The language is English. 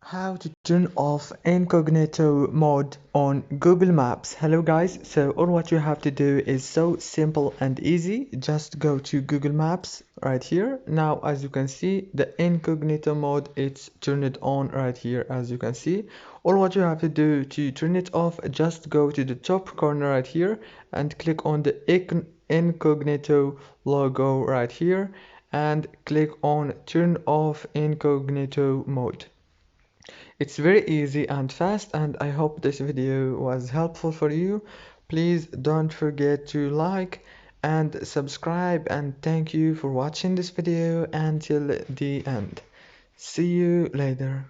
How to turn off incognito mode on Google Maps. Hello guys, so all what you have to do is so simple and easy. Just go to Google Maps right here. Now as you can see, the incognito mode, it's turned on right here. As you can see, all what you have to do to turn it off, just go to the top corner right here and click on the incognito logo right here and click on turn off incognito mode. It's very easy and fast, and I hope this video was helpful for you. Please don't forget to like and subscribe, and thank you for watching this video until the end. See you later.